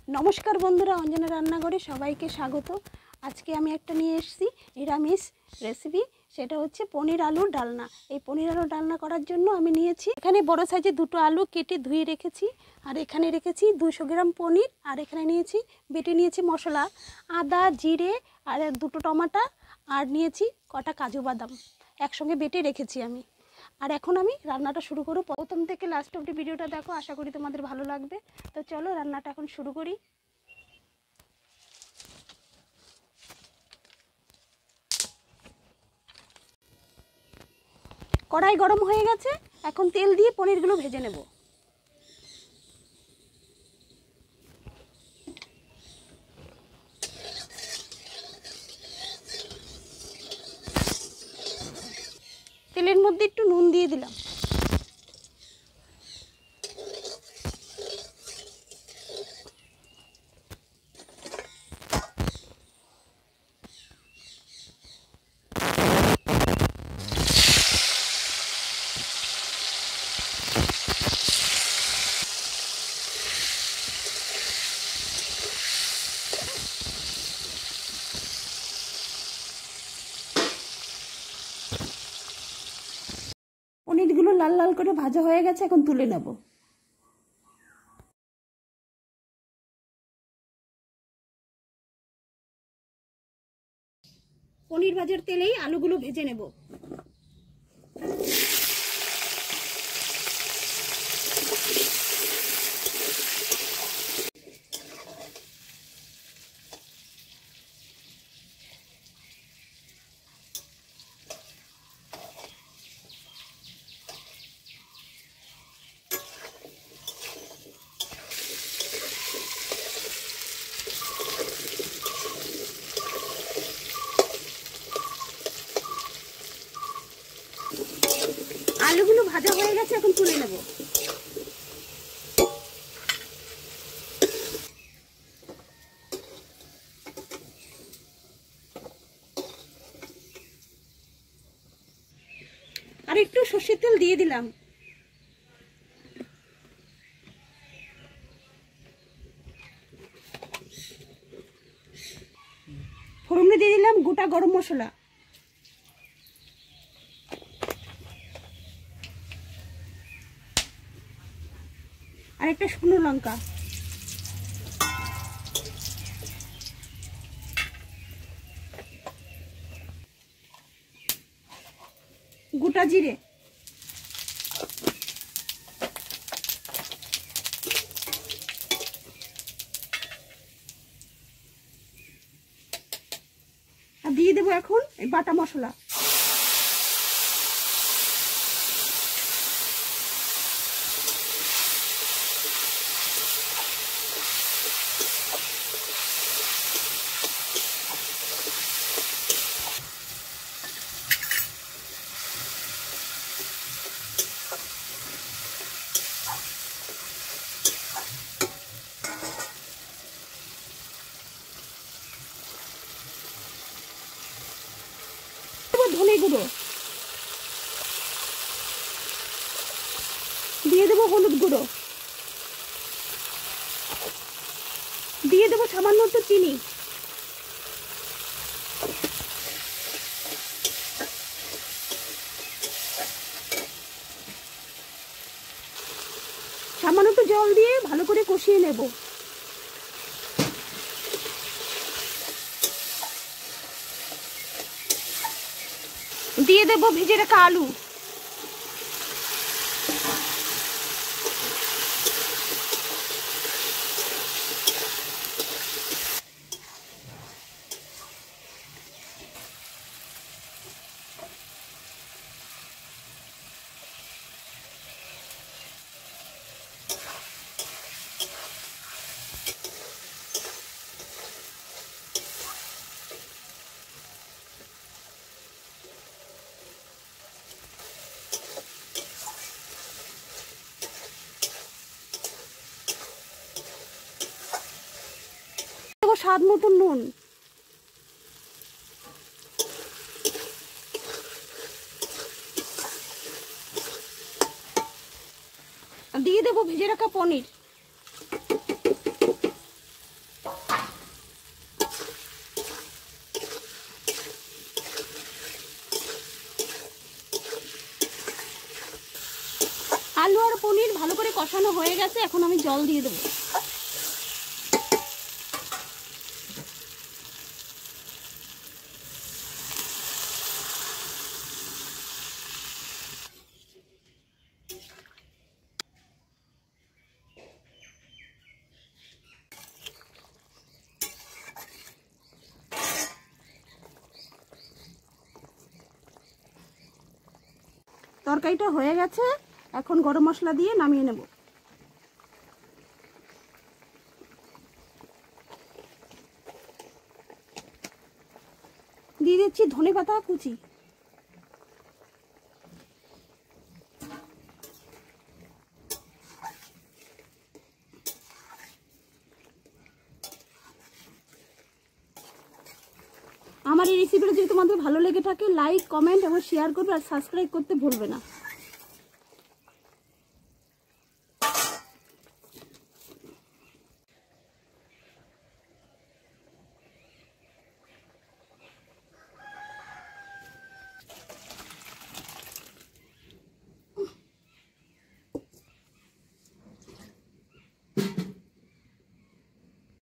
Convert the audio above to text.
নমস্কার বন্ধুরা, অঞ্জনা রান্নাঘরে সবাইকে স্বাগত। আজকে আমি একটা নিয়ে এসেছি নিরামিষ রেসিপি, সেটা হচ্ছে পনির আলুর ডালনা। এই পনির আলুর ডালনা করার জন্য আমি নিয়েছি এখানে বড় সাইজের দুটো আলু কেটে ধুয়ে রেখেছি, আর এখানে রেখেছি 200 গ্রাম পনির, আর এখানে নিয়েছি বেটে নিয়েছি মশলা আদা জিরে আর দুটো টমাটো, আর নিয়েছি কটা কাজু বাদাম একসঙ্গে বেটে রেখেছি আমি। আর এখন আমি রান্নাটা শুরু করব। প্রথম থেকে লাস্ট অবধি ভিডিওটা দেখো, আশা করি তোমাদের ভালো লাগবে। তো চলো রান্নাটা এখন শুরু করি। কড়াই গরম হয়ে গেছে, এখন তেল দিয়ে পনিরগুলো ভেজে নেব। তেলের মধ্যে একটু নুন দিয়ে দিলাম, পনিরগুলো লাল লাল করে ভাজা হয়ে গেছে, এখন তুলে নেব। পনির ভাজার তেলেই আলুগুলো ভেজে নেব। আলুগুলো ভাজা হয়ে গেছে, এখন তুলে নেব। আর একটু সর্ষের তেল দিয়ে দিলাম। ফোড়নে দিয়ে দিলাম গোটা গরম মশলা, আর একটা শুকনো লঙ্কা, গোটা জিরে, আর দিয়ে দেবো এখন এই বাটা মশলা। ধনে গুঁড়ো দিয়ে দেবো, হলুদ গুঁড়ো দিয়ে দেবো, সামান্য একটু চিনি, সামান্য একটু জল দিয়ে ভালো করে কষিয়ে নেব। দিয়ে দেবো ভেজে রাখা আলু, স্বাদ মতো নুন, দিয়ে দেবো ভেজে রাখা পনির, কষানো হয়ে গেছে, এখন আমি জল দিয়ে দেবো। তরকারিটা হয়ে গেছে, এখন গরম মশলা দিয়ে নামিয়ে নেব। দিয়ে দিচ্ছি ধনেপাতা কুচি। আমার এই রেসিপিটা যদি তোমাদের ভালো লেগে থাকে, লাইক, কমেন্ট এবং শেয়ার করবে, আর সাবস্ক্রাইব করতে ভুলবে না।